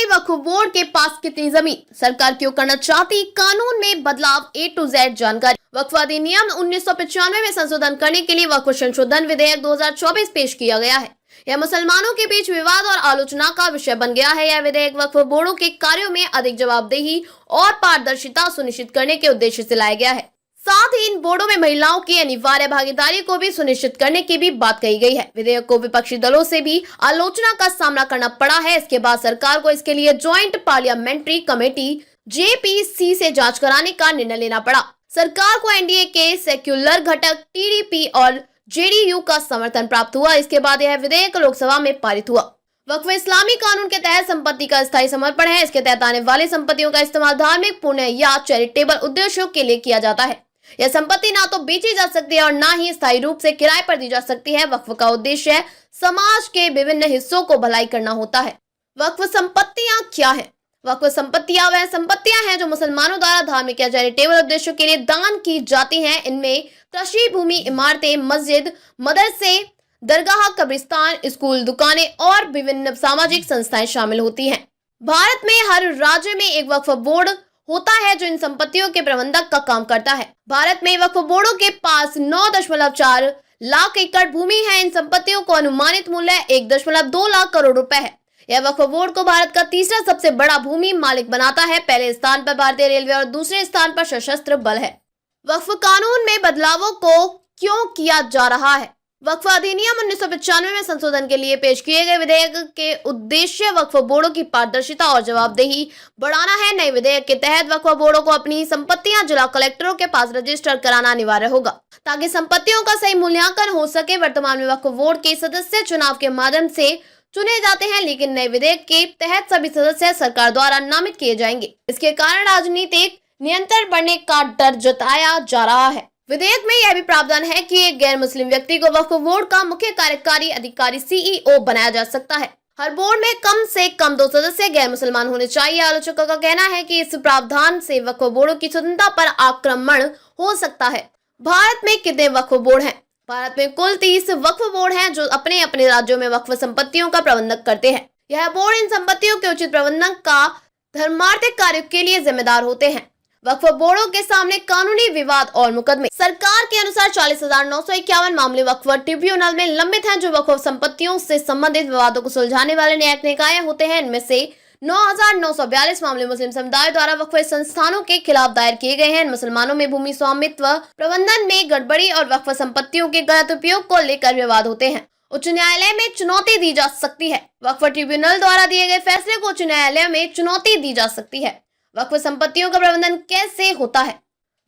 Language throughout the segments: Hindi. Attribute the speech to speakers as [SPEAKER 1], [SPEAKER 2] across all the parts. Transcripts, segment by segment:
[SPEAKER 1] में वक्फ बोर्ड के पास कितनी जमीन, सरकार क्यों करना चाहती कानून में बदलाव, A to Z जानकारी। वक्फ अधिनियम 1995 में संशोधन करने के लिए वक्फ संशोधन विधेयक 2024 पेश किया गया है। यह मुसलमानों के बीच विवाद और आलोचना का विषय बन गया है। यह विधेयक वक्फ बोर्डों के कार्यों में अधिक जवाबदेही और पारदर्शिता सुनिश्चित करने के उद्देश्य से लाया गया है। साथ ही इन बोर्डों में महिलाओं की अनिवार्य भागीदारी को भी सुनिश्चित करने की भी बात कही गई है। विधेयक को विपक्षी दलों से भी आलोचना का सामना करना पड़ा है। इसके बाद सरकार को इसके लिए ज्वाइंट पार्लियामेंट्री कमेटी JPC से जांच कराने का निर्णय लेना पड़ा। सरकार को NDA के सेक्युलर घटक TDP और JDU का समर्थन प्राप्त हुआ। इसके बाद यह विधेयक लोकसभा में पारित हुआ। वक्फ इस्लामी कानून के तहत संपत्ति का स्थायी समर्पण है। इसके तहत आने वाली संपत्तियों का इस्तेमाल धार्मिक, पुण्य या चैरिटेबल उद्देश्यों के लिए किया जाता है। यह संपत्ति ना तो बेची जा सकती है और ना ही स्थायी रूप से किराए पर दी जा सकती है। वक्फ का उद्देश्य समाज के विभिन्न हिस्सों को भलाई करना होता है। वक्फ संपत्तियां क्या है? वक्फ संपत्तियां वह संपत्तियां हैं जो मुसलमानों द्वारा धार्मिक या चैरिटेबल उद्देश्यों के लिए दान की जाती हैं। इनमें कृषि भूमि, इमारतें, मस्जिद, मदरसे, दरगाह, कब्रिस्तान, स्कूल, दुकानें और विभिन्न सामाजिक संस्थाएं शामिल होती हैं। भारत में हर राज्य में एक वक्फ बोर्ड होता है जो इन संपत्तियों के प्रबंधक का काम करता है। भारत में वक्फ बोर्डों के पास 9.4 लाख एकड़ भूमि है। इन संपत्तियों को अनुमानित मूल्य 1.2 लाख करोड़ रुपए है। यह वक्फ बोर्ड को भारत का तीसरा सबसे बड़ा भूमि मालिक बनाता है। पहले स्थान पर भारतीय रेलवे और दूसरे स्थान पर सशस्त्र बल है। वक्फ कानून में बदलावों को क्यों किया जा रहा है? वक्फ अधिनियम 1995 में संशोधन के लिए पेश किए गए विधेयक के उद्देश्य वक्फ बोर्डों की पारदर्शिता और जवाबदेही बढ़ाना है। नए विधेयक के तहत वक्फ बोर्डों को अपनी संपत्तियां जिला कलेक्टरों के पास रजिस्टर कराना अनिवार्य होगा ताकि संपत्तियों का सही मूल्यांकन हो सके। वर्तमान में वक्फ बोर्ड के सदस्य चुनाव के माध्यम से चुने जाते हैं, लेकिन नए विधेयक के तहत सभी सदस्य सरकार द्वारा नामित किए जाएंगे। इसके कारण राजनीतिक नियंत्रण बढ़ने का डर जताया जा रहा है। विधेयक में यह भी प्रावधान है कि एक गैर मुस्लिम व्यक्ति को वक्फ बोर्ड का मुख्य कार्यकारी अधिकारी CEO बनाया जा सकता है। हर बोर्ड में कम से कम 2 सदस्य गैर मुसलमान होने चाहिए। आलोचकों का कहना है कि इस प्रावधान से वक्फ बोर्डों की स्वतंत्रता पर आक्रमण हो सकता है। भारत में कितने वक्फ बोर्ड हैं? भारत में कुल 30 वक्फ बोर्ड हैं जो अपने अपने राज्यों में वक्फ संपत्तियों का प्रबंधन करते हैं। यह बोर्ड इन संपत्तियों के उचित प्रबंधन का धर्मार्थिक कार्य के लिए जिम्मेदार होते हैं। वक्फ बोर्डों के सामने कानूनी विवाद और मुकदमे। सरकार के अनुसार 40,951 मामले वक्फ ट्रिब्यूनल में लंबित हैं जो वक्फ संपत्तियों से संबंधित विवादों को सुलझाने वाले न्यायिक निकाय होते हैं। इनमें से 9,942 मामले मुस्लिम समुदाय द्वारा वक्फ संस्थानों के खिलाफ दायर किए गए हैं। मुसलमानों में भूमि स्वामित्व प्रबंधन में गड़बड़ी और वक्फ संपत्तियों के गलत उपयोग को लेकर विवाद होते हैं। उच्च न्यायालय में चुनौती दी जा सकती है। वक्फ ट्रिब्यूनल द्वारा दिए गए फैसले को उच्च न्यायालय में चुनौती दी जा सकती है। वक्फ संपत्तियों का प्रबंधन कैसे होता है?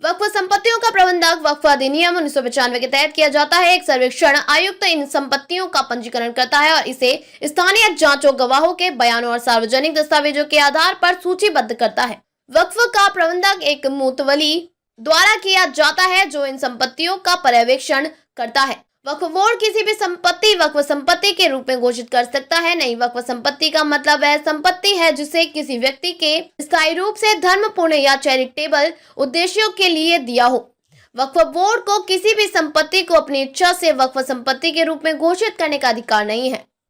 [SPEAKER 1] वक्फ संपत्तियों का प्रबंधन वक्फ अधिनियम 1995 के तहत किया जाता है। एक सर्वेक्षण आयुक्त इन संपत्तियों का पंजीकरण करता है और इसे स्थानीय जांचों, गवाहों के बयानों और सार्वजनिक दस्तावेजों के आधार पर सूचीबद्ध करता है। वक्फ का प्रबंधक एक मुतवली द्वारा किया जाता है जो इन संपत्तियों का पर्यवेक्षण करता है। वक्फ बोर्ड किसी भी संपत्ति वक्फ संपत्ति के रूप में घोषित कर सकता है। नई वक्फ संपत्ति का मतलब वह संपत्ति है जिसे किसी व्यक्ति के स्थायी रूप से धर्म, पुण्य या चैरिटेबल उद्देश्यों के लिए दिया हो। वक्फ बोर्ड को किसी भी संपत्ति को अपनी इच्छा से वक्फ संपत्ति के रूप में घोषित करने का अधिकार नहीं है।